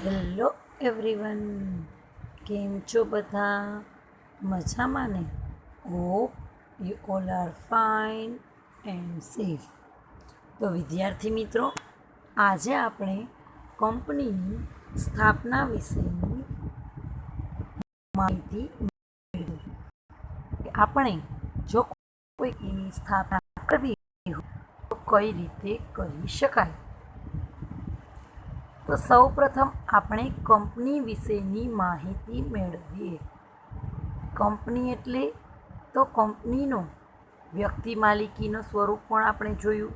Hello everyone, કેમ છો બધા? મજામાં ને? Hope you all are fine and safe. તો વિદ્યાર્થી મિત્રો, આજે આપણે કંપનીની સ્થાપના વિશેની માહિતી મેળવીએ. આપણે જો કોઈની સ્થાપના કરવી હોય તો કઈ રીતે કરી શકાય? તો સૌપ્રથમ આપણે કંપની વિશેની માહિતી મેળવીએ. કંપની એટલે તો કંપનીનો વ્યક્તિ માલિકીનું સ્વરૂપ પણ આપણે જોયું,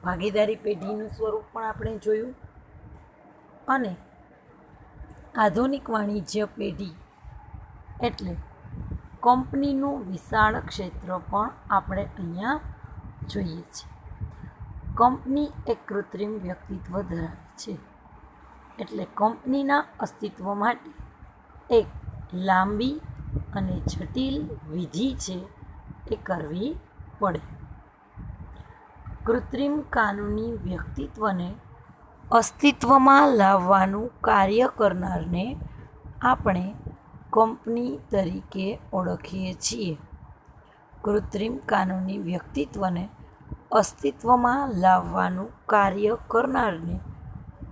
ભાગીદારી પેઢીનું સ્વરૂપ પણ આપણે જોયું, અને આધુનિક વાણિજ્ય પેઢી એટલે કંપનીનું વિશાળ ક્ષેત્ર પણ આપણે અહીંયા જોઈએ છીએ. કંપની એક કૃત્રિમ વ્યક્તિત્વ ધરાવે છે, એટલે કંપનીના અસ્તિત્વ માટે એક લાંબી અને જટિલ વિધિ છે એ કરવી પડે. કૃત્રિમ કાનૂની વ્યક્તિત્વને અસ્તિત્વમાં લાવવાનું કાર્ય કરનારને આપણે કંપની તરીકે ઓળખીએ છીએ. કૃત્રિમ કાનૂની વ્યક્તિત્વને અસ્તિત્વમાં લાવવાનું કાર્ય કરનારને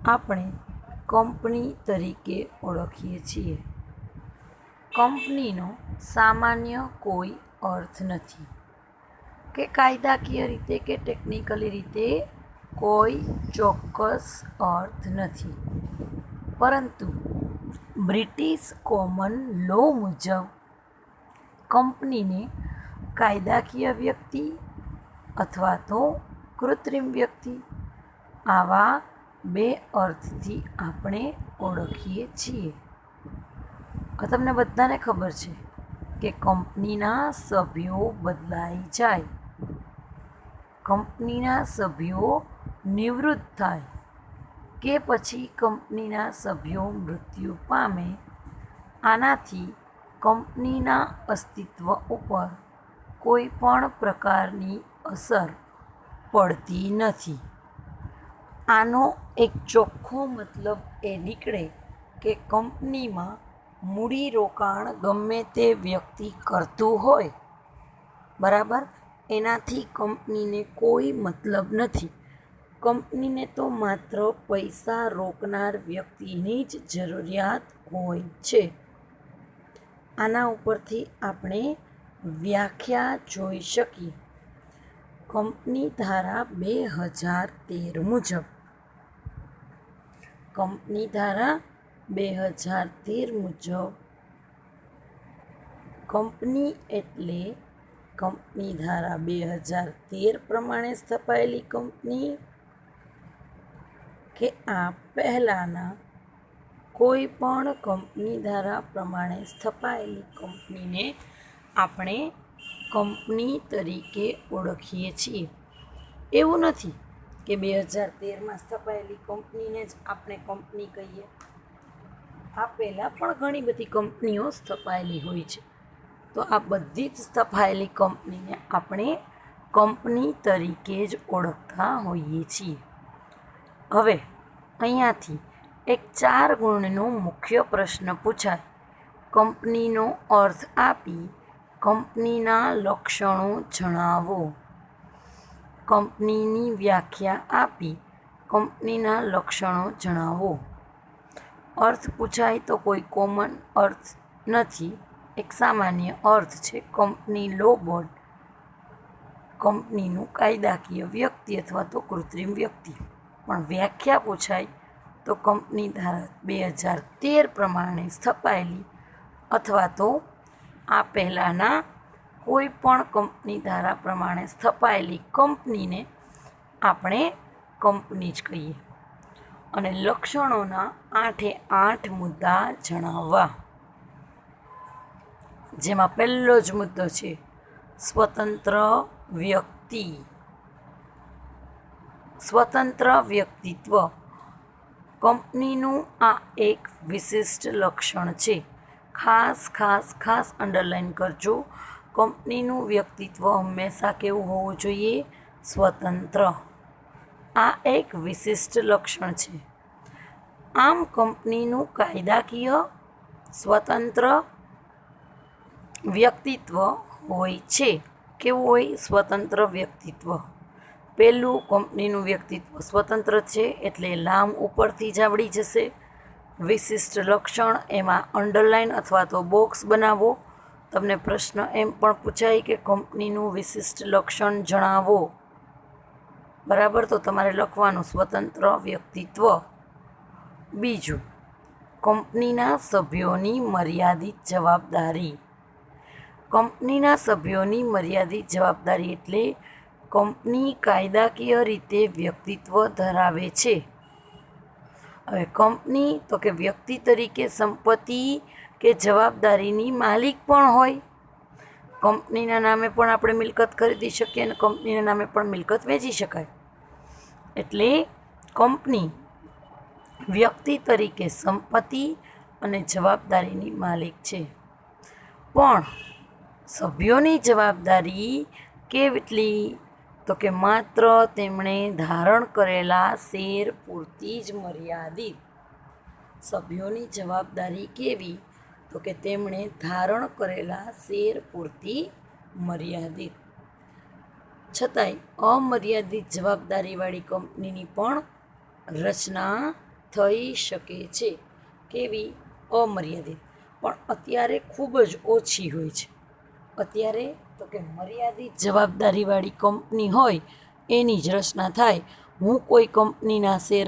આપણે કંપની તરીકે ઓળખીએ છીએ. કંપનીનો સામાન્ય કોઈ અર્થ નથી કે કાયદાકીય રીતે કે ટેકનિકલી રીતે કોઈ ચોક્કસ અર્થ નથી, પરંતુ બ્રિટિશ કોમન લો મુજબ કંપનીને કાયદાકીય વ્યક્તિ અથવા તો કૃત્રિમ વ્યક્તિ, આવા બે અર્થથી આપણે ઓળખીએ છીએ. તમને બધાને ખબર છે કે કંપનીના સભ્યો બદલાઈ જાય, કંપનીના સભ્યો નિવૃત્ત થાય કે પછી કંપનીના સભ્યો મૃત્યુ પામે, આનાથી કંપનીના અસ્તિત્વ ઉપર કોઈ પણ પ્રકારની અસર પડતી નથી. આનો એક ચોખ્ખો મતલબ એ નીકળે કે કંપનીમાં મૂડીરોકાણ ગમે તે વ્યક્તિ કરતું હોય, બરાબર, એનાથી કંપનીને કોઈ મતલબ નથી. કંપનીને તો માત્ર પૈસા રોકનાર વ્યક્તિની જ જરૂરિયાત હોય છે. આના ઉપરથી આપણે વ્યાખ્યા જોઈ શકીએ. કંપની ધારા 2013 મુજબ, કંપની ધારા 2013 મુજબ કંપની એટલે કંપની ધારા 2013 પ્રમાણે સ્થપાયેલી કંપની કે આ પહેલાંના કોઈ પણ કંપની ધારા પ્રમાણે સ્થપાયેલી કંપનીને આપણે કંપની તરીકે ઓળખીએ છીએ. એવું નથી કે 2013માં સ્થપાયેલી કંપનીને જ આપણે કંપની કહીએ. આ પહેલાં પણ ઘણી બધી કંપનીઓ સ્થપાયેલી હોય છે, તો આ બધી જ સ્થપાયેલી કંપનીને આપણે કંપની તરીકે જ ઓળખતા હોઈએ છીએ. હવે અહીંયાથી એક 4 ગુણનો મુખ્ય પ્રશ્ન પૂછાય. કંપનીનો અર્થ આપી કંપનીના લક્ષણો જણાવો. કંપનીની વ્યાખ્યા આપી કંપનીના લક્ષણો જણાવો. અર્થ પૂછાય તો કોઈ કોમન અર્થ નથી, એક સામાન્ય અર્થ છે. કંપની લો બોર્ડ કંપનીનું કાયદાકીય વ્યક્તિ અથવા તો કૃત્રિમ વ્યક્તિ. પણ વ્યાખ્યા પૂછાય તો કંપની ધારા 2013 પ્રમાણે સ્થપાયેલી અથવા તો આ પહેલાંના કોઈ પણ કંપની ધારા પ્રમાણે સ્થપાયેલી કંપનીને આપણે કંપની જ કહીએ. અને લક્ષણોના 8 મુદ્દા જણાવવા, જેમાં પહેલો જ મુદ્દો છે સ્વતંત્ર વ્યક્તિ. સ્વતંત્ર વ્યક્તિત્વ કંપનીનું આ એક વિશિષ્ટ લક્ષણ છે. ખાસ અંડરલાઈન કરજો. કંપનીનું વ્યક્તિત્વ હંમેશા કેવું હોવું જોઈએ? સ્વતંત્ર. આ એક વિશિષ્ટ લક્ષણ છે. આમ કંપનીનું કાયદાકીય સ્વતંત્ર વ્યક્તિત્વ હોય છે. કેવું હોય? સ્વતંત્ર વ્યક્તિત્વ. પહેલું, કંપનીનું વ્યક્તિત્વ સ્વતંત્ર છે એટલે લામ ઉપરથી જાવડી જશે. વિશિષ્ટ લક્ષણ, એમાં અંડરલાઇન અથવા તો બોક્સ બનાવો. તમને પ્રશ્ન એમ પણ પૂછાય કે કંપનીનું વિશિષ્ટ લક્ષણ જણાવો. બરાબર, તો તમારે લખવાનું સ્વતંત્ર વ્યક્તિત્વ. બીજું, કંપનીના સભ્યોની મર્યાદિત જવાબદારી. કંપનીના સભ્યોની મર્યાદિત જવાબદારી એટલે કંપની કાયદાકીય રીતે વ્યક્તિત્વ ધરાવે છે. હવે કંપની તો કે વ્યક્તિ તરીકે સંપત્તિ કે જવાબદારીની માલિક પણ હોય. કંપનીના નામે પણ આપણે મિલકત ખરીદી શકીએ અને કંપનીના નામે પણ મિલકત વેચી શકાય. એટલે કંપની વ્યક્તિ તરીકે સંપત્તિ અને જવાબદારીની માલિક છે. પણ સભ્યોની જવાબદારી કેટલી? તો કે માત્ર તેમણે ધારણ કરેલા શેર પૂરતી જ મર્યાદિત. સભ્યોની જવાબદારી કેવી? તો કે તેમણે ધારણ કરેલા શેર પૂરતી મર્યાદિત. છતાંય અમર્યાદિત જવાબદારીવાળી કંપનીની પણ રચના થઈ શકે છે. કેવી? અમર્યાદિત. પણ અત્યારે ખૂબ જ ઓછી હોય છે. અત્યારે તો કે મર્યાદિત જવાબદારીવાળી કંપની હોય એની જ રચના થાય. હું કોઈ કંપનીના શેર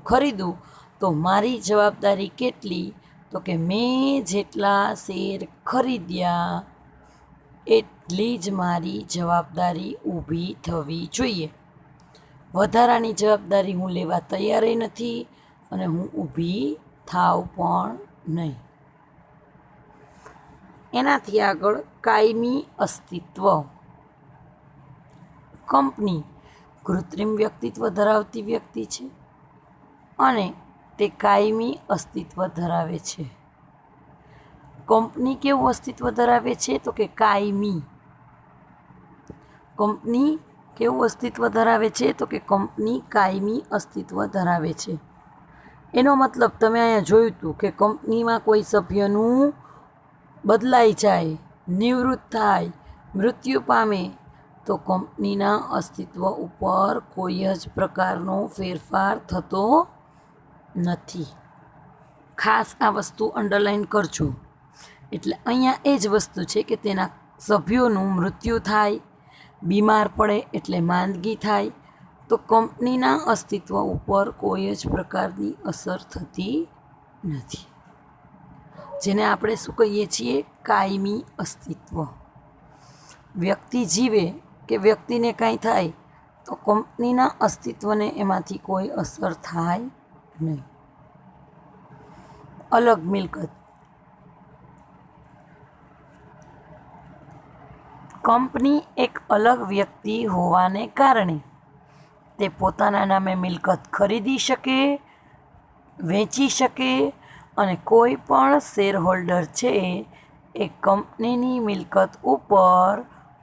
ખરીદું તો મારી જવાબદારી કેટલી? તો કે મેં જેટલા શેર ખરીદ્યા એટલી જ મારી જવાબદારી ઊભી થવી જોઈએ. વધારાની જવાબદારી હું લેવા તૈયાર નથી અને હું ઊભી થાવ પણ નહીં. એનાથી આગળ કાયમી અસ્તિત્વ. કંપની કૃત્રિમ વ્યક્તિત્વ ધરાવતી વ્યક્તિ છે અને તે કાયમી અસ્તિત્વ ધરાવે છે. કંપની કેવું અસ્તિત્વ ધરાવે છે? તો કે કાયમી. કંપની કેવું અસ્તિત્વ ધરાવે છે? તો કે કંપની કાયમી અસ્તિત્વ ધરાવે છે. એનો મતલબ તમે અહીંયા જોયું હતું કે કંપનીમાં કોઈ સભ્યનું બદલાઈ જાય, નિવૃત્ત થાય, મૃત્યુ પામે તો કંપનીના અસ્તિત્વ ઉપર કોઈ જ પ્રકારનો ફેરફાર થતો નથી. ખાસ આ વસ્તુ અંડરલાઇન કરજો. એટલે અહીંયા એ જ વસ્તુ છે કે તેના સભ્યોનું મૃત્યુ થાય, બીમાર પડે એટલે માંદગી થાય તો કંપનીના અસ્તિત્વ ઉપર કોઈ જ પ્રકારની અસર થતી નથી. જેને આપણે શું કહીએ છીએ? કાયમી અસ્તિત્વ. વ્યક્તિ જીવે કે વ્યક્તિને કાંઈ થાય તો કંપનીના અસ્તિત્વને એમાંથી કોઈ અસર થાય નહીં. અલગ મિલકત. કંપની એક અલગ વ્યક્તિ હોવાને કારણે તે પોતાના નામે મિલકત ખરીદી શકે, વેચી શકે અને કોઈ પણ શેરહોલ્ડર છે એ કંપનીની મિલકત ઉપર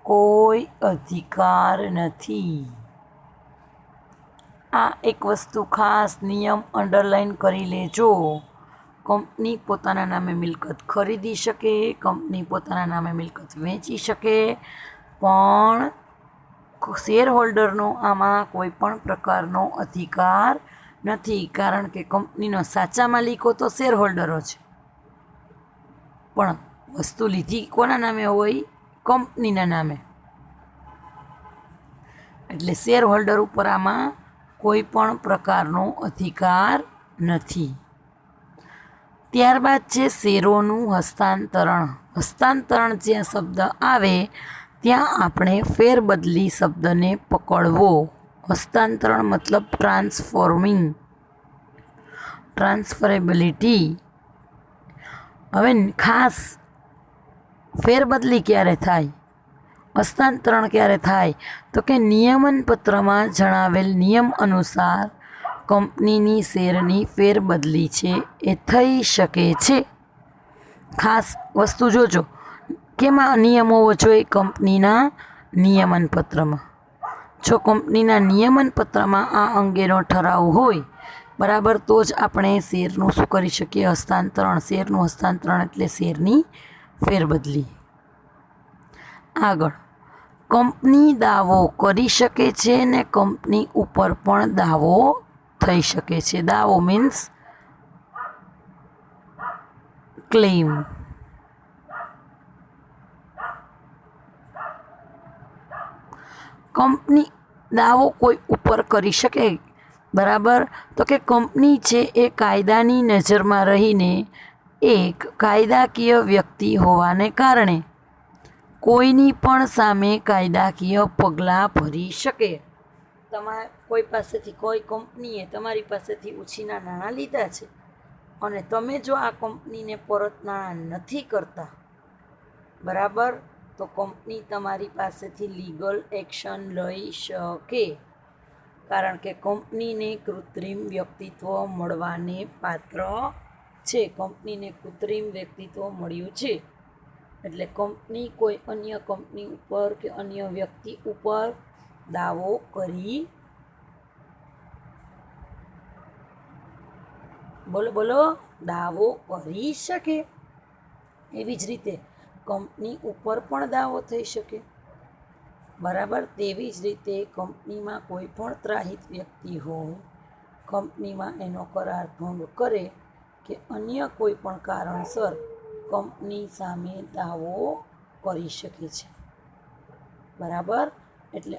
કોઈ અધિકાર નથી. આ એક વસ્તુ ખાસ નિયમ અંડરલાઇન કરી લેજો. કંપની પોતાના નામે મિલકત ખરીદી શકે, કંપની પોતાના નામે મિલકત વેચી શકે, પણ શેરહોલ્ડરનો આમાં કોઈ પણ પ્રકારનો અધિકાર નથી. કારણ કે કંપનીનો સાચા માલિકો તો શેરહોલ્ડરો છે, પણ વસ્તુ લીધી કોના નામે હોય? કંપનીના નામે. એટલે શેરહોલ્ડર ઉપર આમાં કોઈ પણ પ્રકારનો અધિકાર નથી. ત્યારબાદ છે શેરોનું હસ્તાંતરણ. હસ્તાંતરણ જ્યાં શબ્દ આવે ત્યાં આપણે ફેરબદલી શબ્દને પકડવો. હસ્તાંતરણ મતલબ ટ્રાન્સફરેબિલિટી. હવે ખાસ ફેરબદલી ક્યારે થાય, હસ્તાંતરણ ક્યારે થાય? તો કે નિયમન પત્રમાં જણાવેલ નિયમ અનુસાર કંપનીની શેરની ફેરબદલી છે એ થઈ શકે છે. ખાસ વસ્તુ જોજો, કેમાં નિયમ હોવો જોઈએ? કંપનીના નિયમન પત્રમાં. જો કંપનીના નિયમન પત્રમાં આ અંગેનો ઠરાવ હોય બરાબર, તો જ આપણે શેરનું શું કરી શકીએ? હસ્તાંતરણ. શેરનું હસ્તાંતરણ એટલે શેરની ફેરબદલી. આગળ, કંપની દાવો કરી શકે છે ને કંપની ઉપર પણ દાવો થઈ શકે છે. દાવો મીન્સ ક્લેમ. કંપની દાવો કોઈ ઉપર કરી શકે, બરાબર, તો કે કંપની છે એ કાયદાની નજરમાં રહીને એક કાયદાકીય વ્યક્તિ હોવાને કારણે કોઈની પણ સામે કાયદાકીય પગલાં ભરી શકે. કોઈ પાસેથી, કોઈ કંપનીએ તમારી પાસેથી ઉછીના નાણાં લીધા છે અને તમે જો આ કંપનીને પરત નાણાં નથી કરતા, બરાબર, તો કંપની તમારી પાસેથી લીગલ એક્શન લઈ શકે. કારણ કે કંપનીને કૃત્રિમ વ્યક્તિત્વ મળવાને પાત્ર છે. કંપનીને કૃત્રિમ વ્યક્તિત્વ મળ્યું છે એટલે કંપની કોઈ અન્ય કંપની ઉપર કે અન્ય વ્યક્તિ ઉપર દાવો કરી, બોલો, દાવો કરી શકે. એવી જ રીતે કંપની ઉપર પણ દાવો થઈ શકે, બરાબર. તેવી જ રીતે કંપનીમાં કોઈ પણ ત્રાહિત વ્યક્તિ હોય, કંપનીમાં એનો કરાર ભંગ કરે કે અન્ય કોઈ પણ કારણસર કંપની સામે દાવો કરી શકે છે, બરાબર. એટલે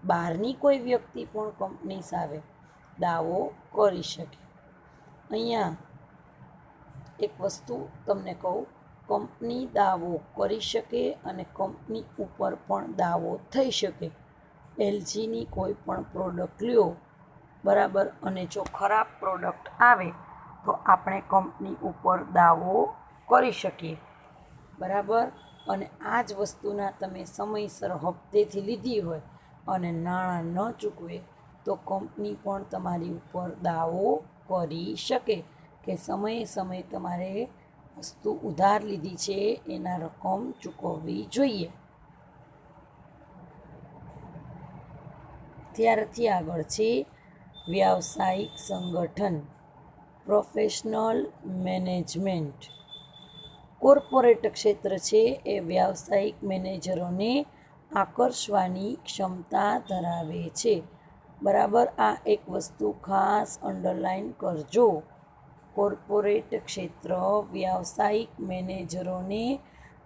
બહારની કોઈ વ્યક્તિ પણ કંપની સામે દાવો કરી શકે. અહીંયા એક વસ્તુ તમને કહું, કંપની દાવો કરી શકે અને કંપની ઉપર પણ દાવો થઈ શકે. એલજીની કોઈ પણ પ્રોડક્ટ લ્યો, બરાબર, અને જો ખરાબ પ્રોડક્ટ આવે તો આપણે કંપની ઉપર દાવો કરી શકીએ, બરાબર. અને આ જ વસ્તુના તમે સમયસર હપ્તેથી લીધી હોય અને નાણાં ન ચૂકવે તો કંપની પણ તમારી ઉપર દાવો કરી શકે કે સમયે સમયે તમારે વસ્તુ ઉધાર લીધી છે એના રકમ ચૂકવવી જોઈએ. ત્યારથી આગળ છે વ્યાવસાયિક સંગઠન, પ્રોફેશનલ મેનેજમેન્ટ. કોર્પોરેટ ક્ષેત્ર છે એ વ્યાવસાયિક મેનેજરોને આકર્ષવાની ક્ષમતા ધરાવે છે, બરાબર. આ એક વસ્તુ ખાસ અંડરલાઈન કરજો. કોર્પોરેટ ક્ષેત્ર વ્યાવસાયિક મેનેજરોને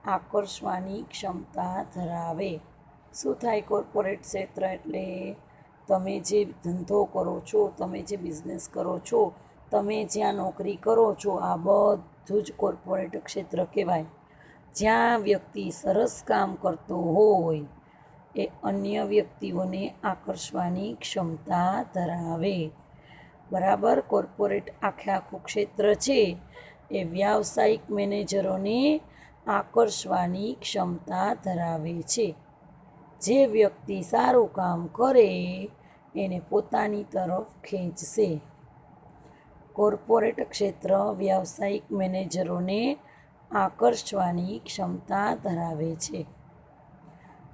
આકર્ષવાની ક્ષમતા ધરાવે. શું થાય કોર્પોરેટ ક્ષેત્ર એટલે? તમે જે ધંધો કરો છો, તમે જે બિઝનેસ કરો છો, તમે જ્યાં નોકરી કરો છો, આ બધું જ કોર્પોરેટ ક્ષેત્ર કહેવાય. જ્યાં વ્યક્તિ સરસ કામ કરતો હોય એ અન્ય વ્યક્તિઓને આકર્ષવાની ક્ષમતા ધરાવે, બરાબર. કોર્પોરેટ આખું ક્ષેત્ર છે એ વ્યાવસાયિક મેનેજરોને આકર્ષવાની ક્ષમતા ધરાવે છે. જે વ્યક્તિ સારું કામ કરે એને પોતાની તરફ ખેંચશે. કોર્પોરેટ ક્ષેત્ર વ્યાવસાયિક મેનેજરોને આકર્ષવાની ક્ષમતા ધરાવે છે.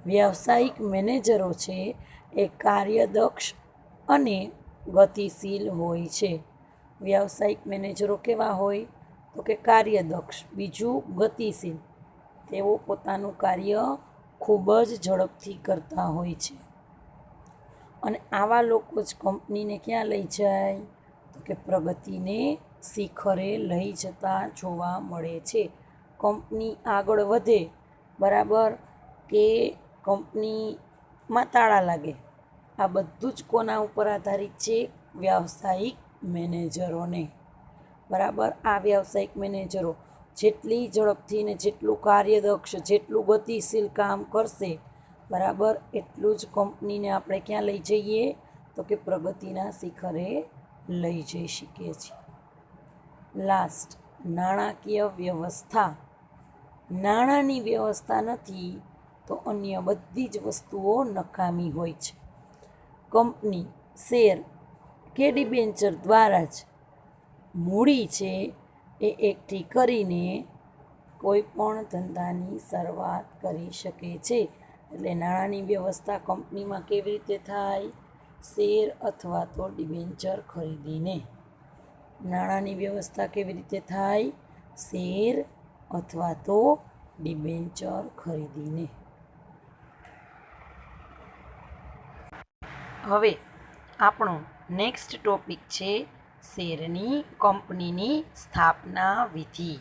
વ્યાવસાયિક મેનેજરો છે એ કાર્યદક્ષ અને ગતિશીલ હોય છે. વ્યાવસાયિક મેનેજરો કેવા હોય? તો કે કાર્યદક્ષ, બીજું ગતિશીલ. તેઓ પોતાનું કાર્ય ખૂબ જ ઝડપથી કરતા હોય છે અને આવા લોકો જ કંપનીને ક્યાં લઈ જાય? તો કે પ્રગતિને શિખરે લઈ જતા જોવા મળે છે. કંપની આગળ વધે, બરાબર, કે કંપનીમાં તાળા લાગે, આ બધું જ કોના ઉપર આધારિત છે? વ્યાવસાયિક મેનેજરોને, બરાબર. આ વ્યાવસાયિક મેનેજરો જેટલી ઝડપથી ને જેટલું કાર્યદક્ષ, જેટલું ગતિશીલ કામ કરશે, બરાબર, એટલું જ કંપનીને આપણે ક્યાં લઈ જઈએ? તો કે પ્રગતિના શિખરે લઈ જઈ શકીએ છીએ. લાસ્ટ, નાણાકીય વ્યવસ્થા. નાણાંની વ્યવસ્થા નથી તો અન્ય બધી જ વસ્તુઓ નકામી હોય છે. કંપની શેર કે ડિબેન્ચર દ્વારા જ મૂડી છે એ એકઠી કરીને કોઈ પણ ધંધાની શરૂઆત કરી શકે છે. એટલે નાણાંની વ્યવસ્થા કંપનીમાં કેવી રીતે થાય? શેર અથવા તો ડિબેન્ચર ખરીદીને. નાણાંની વ્યવસ્થા કેવી રીતે થાય? શેર અથવા તો ડિબેન્ચર ખરીદીને. હવે આપણો નેક્સ્ટ ટોપિક છે કંપનીની સ્થાપના વિધિ.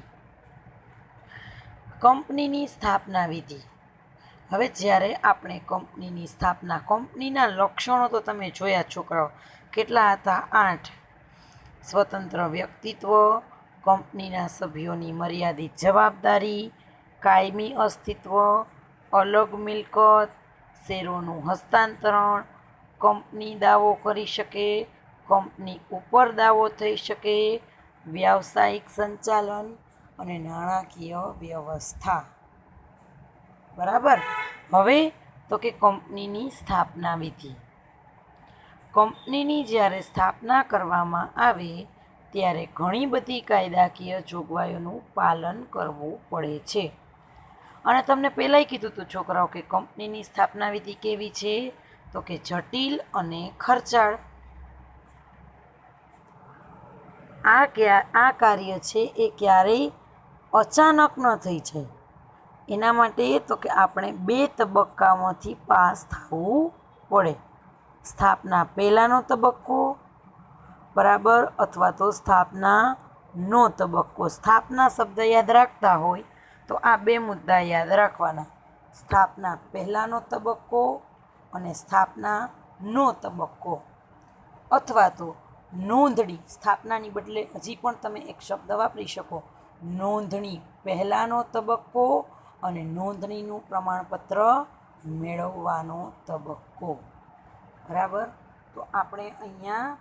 કંપનીની સ્થાપના વિધિ. હવે જ્યારે આપણે કંપનીના લક્ષણો તો તમે જોયા છોકરાઓ, કેટલા હતા? 8. સ્વતંત્ર વ્યક્તિત્વ, કંપનીના સભ્યોની મર્યાદિત જવાબદારી, કાયમી અસ્તિત્વ, અલગ મિલકત, શેરોનું હસ્તાંતરણ, કંપની દાવો કરી શકે, કંપની ઉપર દાવો થઈ શકે, વ્યાવસાયિક સંચાલન અને નાણાકીય વ્યવસ્થા. બરાબર. હવે તો કે કંપનીની સ્થાપના વિધિ. કંપનીની જ્યારે સ્થાપના કરવામાં આવે ત્યારે ઘણી બધી કાયદાકીય જોગવાઈઓનું પાલન કરવું પડે છે. અને તમને પહેલાંય કીધું હતું છોકરાઓ કે કંપનીની સ્થાપના વિધિ કેવી છે? તો કે જટિલ અને ખર્ચાળ. આ કાર્ય છે એ ક્યારેય અચાનક ન થઈ જાય. એના માટે તો કે આપણે 2 તબક્કામાંથી પાસ થવું પડે. સ્થાપના પહેલાંનો તબક્કો, બરાબર, અથવા તો સ્થાપનાનો તબક્કો. સ્થાપના શબ્દ યાદ રાખતા હોય તો આ 2 મુદ્દા યાદ રાખવાના. સ્થાપના પહેલાંનો તબક્કો અને સ્થાપનાનો તબક્કો. અથવા તો નોંધણી. સ્થાપનાની બદલે હજી પણ તમે એક શબ્દ વાપરી શકો, નોંધણી પહેલાંનો તબક્કો અને નોંધણીનું પ્રમાણપત્ર મેળવવાનો તબક્કો. બરાબર. તો આપણે અહીંયા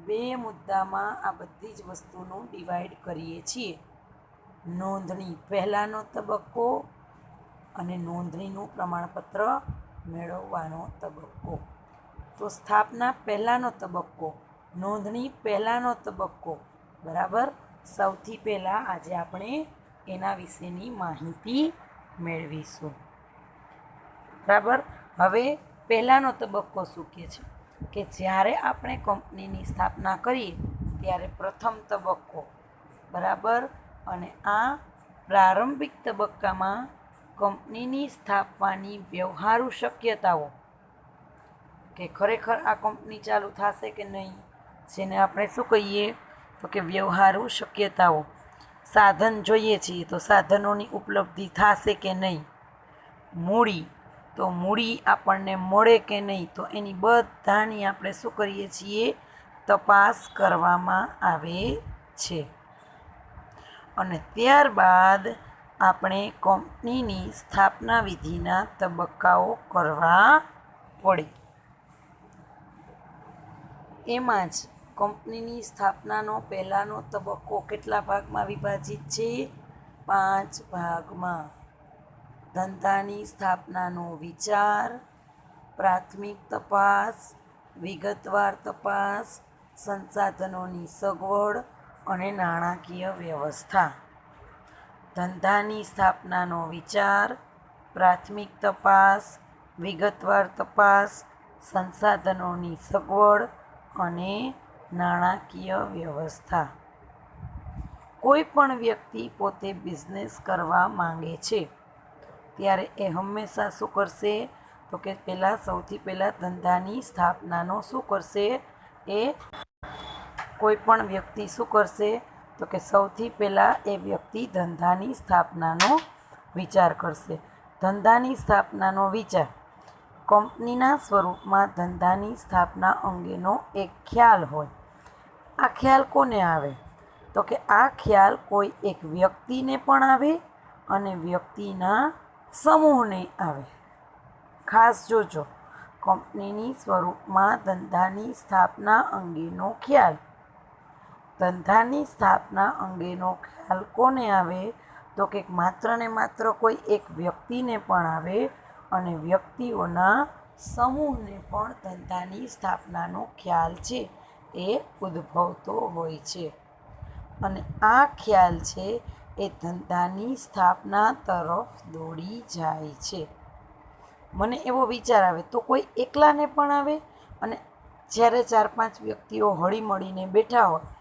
2 મુદ્દામાં આ બધી જ વસ્તુનું ડિવાઈડ કરીએ છીએ. નોંધણી પહેલાંનો તબક્કો અને નોંધણીનું પ્રમાણપત્ર મેળવવાનો તબક્કો. તો સ્થાપના પહેલાંનો તબક્કો, નોંધણી પહેલાંનો તબક્કો. બરાબર. સૌથી પહેલાં આજે આપણે એના વિશેની માહિતી મેળવીશું. બરાબર. હવે પહેલાંનો તબક્કો શું કહે છે? કે જ્યારે આપણે કંપનીની સ્થાપના કરીએ ત્યારે પ્રથમ તબક્કો. બરાબર. અને આ પ્રારંભિક તબક્કામાં કંપનીની સ્થાપવાની વ્યવહારુ શક્યતાઓ, કે ખરેખર આ કંપની ચાલુ થશે કે નહીં, જેને આપણે શું કહીએ? તો કે વ્યવહારુ શક્યતાઓ. સાધન જોઈએ છીએ તો સાધનોની ઉપલબ્ધિ થશે કે નહીં. મૂડી, તો મૂડી આપણને મળે કે નહીં, તો એની બધાની આપણે શું કરીએ છીએ? તપાસ કરવામાં આવે છે. અને ત્યારબાદ આપણે કંપનીની સ્થાપના વિધિના તબક્કાઓ કરવા પડે. એમાં જ કંપનીની સ્થાપનાનો પહેલાંનો તબક્કો કેટલા ભાગમાં વિભાજિત છે? 5 ભાગમાં. ધંધાની સ્થાપનાનો વિચાર, પ્રાથમિક તપાસ, વિગતવાર તપાસ, સંસાધનોની સગવડ અને નાણાકીય વ્યવસ્થા. ધંધાની સ્થાપનાનો વિચાર, પ્રાથમિક તપાસ, વિગતવાર તપાસ, સંસાધનોની સગવડ અને નાણાકીય વ્યવસ્થા. કોઈ પણ વ્યક્તિ પોતે બિઝનેસ કરવા માંગે છે ત્યારે એ હંમેશા શું કરશે? તો કે સૌથી પહેલાં ધંધાની સ્થાપનાનો શું કરશે? એ કોઈ પણ વ્યક્તિ શું કરશે? તો કે સૌથી પહેલાં એ વ્યક્તિ ધંધાની સ્થાપનાનો વિચાર કરશે. ધંધાની સ્થાપનાનો વિચાર કંપનીના સ્વરૂપમાં ધંધાની સ્થાપના અંગેનો એક ખ્યાલ હોય. આ ખ્યાલ કોને આવે? તો કે આ ખ્યાલ કોઈ એક વ્યક્તિને પણ આવે અને વ્યક્તિના સમૂહને આવે. ખાસ જોજો, કંપનીની સ્વરૂપમાં ધંધાની સ્થાપના અંગેનો ખ્યાલ. ધંધાની સ્થાપના અંગેનો ખ્યાલ કોને આવે? તો કે માત્ર ને માત્ર કોઈ એક વ્યક્તિને પણ આવે અને વ્યક્તિઓના સમૂહને પણ ધંધાની સ્થાપનાનો ખ્યાલ છે એ ઉદ્ભવતો હોય છે. અને આ ખ્યાલ છે એ ધંધાની સ્થાપના તરફ દોડી જાય છે. મને એવો વિચાર આવે તો કોઈ એકલાને પણ આવે, અને જ્યારે 4-5 વ્યક્તિઓ હળી મળીને બેઠા હોય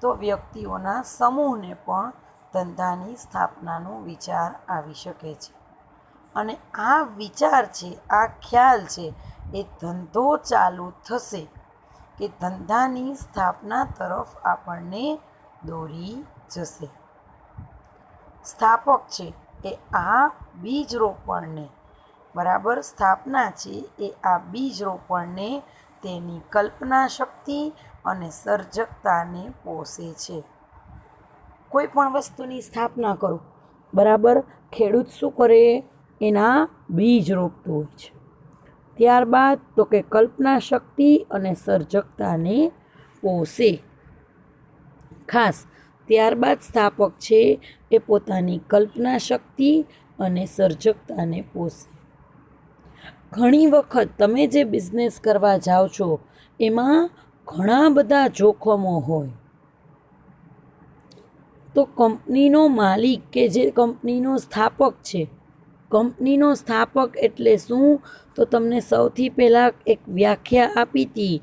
તો વ્યક્તિઓના સમૂહને પણ ધંધાની સ્થાપનાનો વિચાર આવી શકે છે. અને આ વિચાર છે, આ ખ્યાલ છે, એ ધંધો ચાલુ થશે કે ધંધાની સ્થાપના તરફ આપણને દોરી જશે. સ્થાપક છે એ આ બીજ રોપણને, બરાબર, સ્થાપના છે એ આ બીજ રોપણને તેની કલ્પના શક્તિ અને સર્જકતાને પોષે છે. કોઈ પણ વસ્તુની સ્થાપના કરો, બરાબર, ખેડૂત શું કરે? એના બીજ રોપતો હોય છે. ત્યારબાદ તો કે કલ્પના શક્તિ અને સર્જકતાને પોષે. ખાસ ત્યારબાદ સ્થાપક છે એ પોતાની કલ્પના શક્તિ અને સર્જકતાને પોષે. ઘણી વખત તમે જે બિઝનેસ કરવા જાઓ છો એમાં ઘણા બધા જોખમો હોય. તો કંપનીનો માલિક કે જે કંપનીનો સ્થાપક છે, કંપનીનો સ્થાપક એટલે શું? તો તમને સૌથી પહેલાં એક વ્યાખ્યા આપી હતી.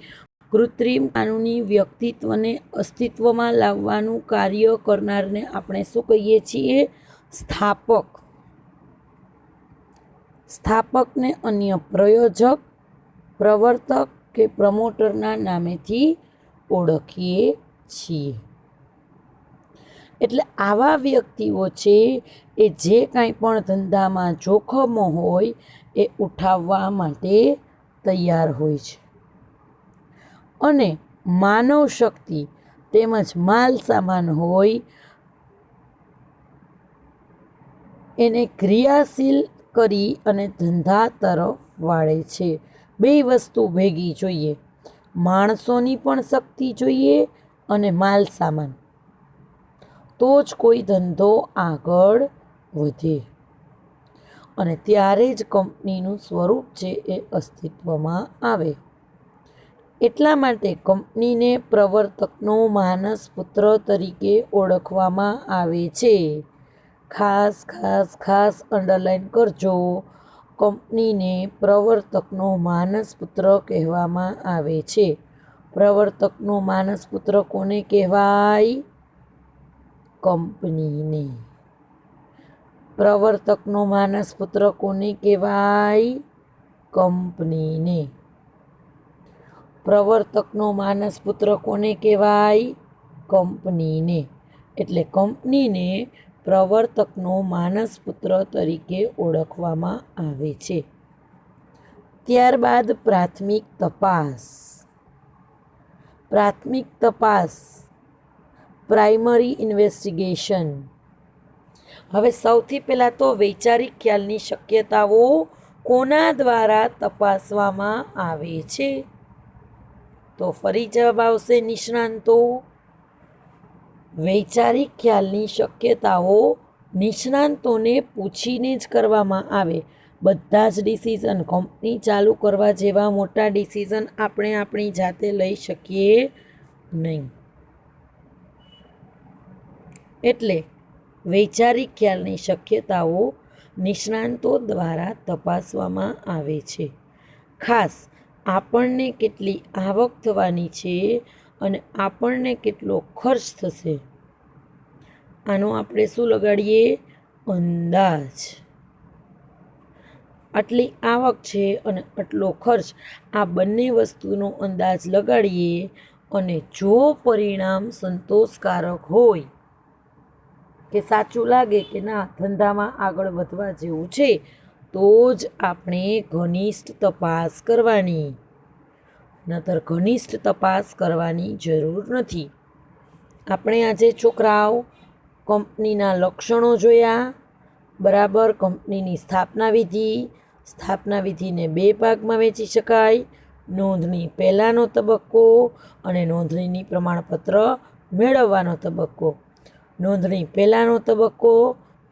કૃત્રિમ કાનૂની વ્યક્તિત્વને અસ્તિત્વમાં લાવવાનું કાર્ય કરનારને આપણે શું કહીએ છીએ? સ્થાપક. સ્થાપકને અન્ય પ્રયોજક, પ્રવર્તક કે પ્રમોટરના નામેથી ઓળખીએ છીએ. એટલે આવા વ્યક્તિઓ છે એ જે કાંઈ પણ ધંધામાં જોખમો હોય એ ઉઠાવવા માટે તૈયાર હોય છે. અને માનવ શક્તિ તેમજ માલ સામાન હોય એને ક્રિયાશીલ કરી અને ધંધા તરફ વાળે છે. બે વસ્તુ ભેગી જોઈએ, માણસોની પણ શક્તિ જોઈએ અને માલ સામાન, તો જ કોઈ ધંધો આગળ વધે. અને ત્યારે જ કંપનીનું સ્વરૂપ છે એ અસ્તિત્વમાં આવે. એટલા માટે કંપનીને પ્રવર્તકનો માનસ પુત્ર તરીકે ઓળખવામાં આવે છે. ખાસ ખાસ ખાસ અંડરલાઈન કરજો, કંપનીને પ્રવર્તકનો માનસ પુત્ર કહેવામાં આવે છે. પ્રવર્તકનો માનસ પુત્ર કોને કહેવાય? કંપનીને. પ્રવર્તકનો માનસ પુત્ર કોને કહેવાય? કંપનીને. પ્રવર્તકનો માનસ પુત્ર કોને કહેવાય? કંપનીને. એટલે કંપનીને પ્રવર્તકનો માનસ પુત્ર તરીકે ઓળખવામાં આવે છે. ત્યારબાદ પ્રાથમિક તપાસ. પ્રાથમિક તપાસ, પ્રાઇમરી ઇન્વેસ્ટિગેશન. હવે સૌથી પહેલાં તો વૈચારિક ખ્યાલની શક્યતાઓ કોના દ્વારા તપાસવામાં આવે છે? તો ફરી જવાબ આવશે નિષ્ણાંતો. વૈચારિક ખ્યાલની શક્યતાઓ નિષ્ણાંતોને પૂછીને જ કરવામાં આવે. બધા જ ડિસિઝન, કંપની ચાલુ કરવા જેવા મોટા ડિસિઝન આપણે આપણી જાતે લઈ શકીએ નહીં. એટલે વૈચારિક ખ્યાલની શક્યતાઓ નિષ્ણાંતો દ્વારા તપાસવામાં આવે છે. ખાસ આપણને કેટલી આવક થવાની છે અને આપણને કેટલો ખર્ચ થશે, આનો આપણે શું લગાડીએ? અંદાજ. આટલી આવક છે અને આટલો ખર્ચ, આ બંને વસ્તુનો અંદાજ લગાડીએ અને જો પરિણામ સંતોષકારક હોય કે સાચું લાગે કે ના ધંધામાં આગળ વધવા જેવું છે, તો જ આપણે ઘનિષ્ઠ તપાસ કરવાની. નહીંતર ઘનિષ્ઠ તપાસ કરવાની જરૂર નથી. આપણે આજે છોકરાઓ કંપનીના લક્ષણો જોયા, બરાબર. કંપનીની સ્થાપના વિધિને બે ભાગમાં વહેંચી શકાય. નોંધણી પહેલાંનો તબક્કો અને નોંધણીની પ્રમાણપત્ર મેળવવાનો તબક્કો. નોંધણી પહેલાંનો તબક્કો,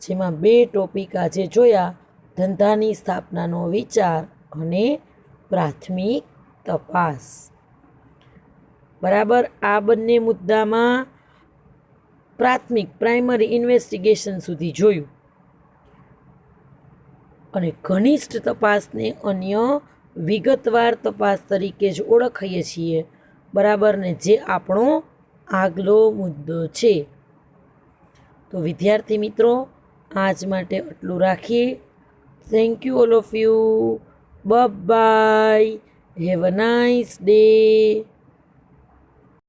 જેમાં બે ટોપિક આજે જોયા, ધંધાની સ્થાપનાનો વિચાર અને પ્રાથમિક તપાસ. બરાબર. આ બંને મુદ્દામાં પ્રાઇમરી ઇન્વેસ્ટિગેશન સુધી જોયું. અને ઘનિષ્ઠ તપાસને અન્ય વિગતવાર તપાસ તરીકે જ ઓળખીએ છીએ, બરાબર. ને જે આપણો આગલો મુદ્દો છે. તો વિદ્યાર્થી મિત્રો, આજ માટે આટલું રાખીએ. Thank you all of you. Bye. Have a nice day.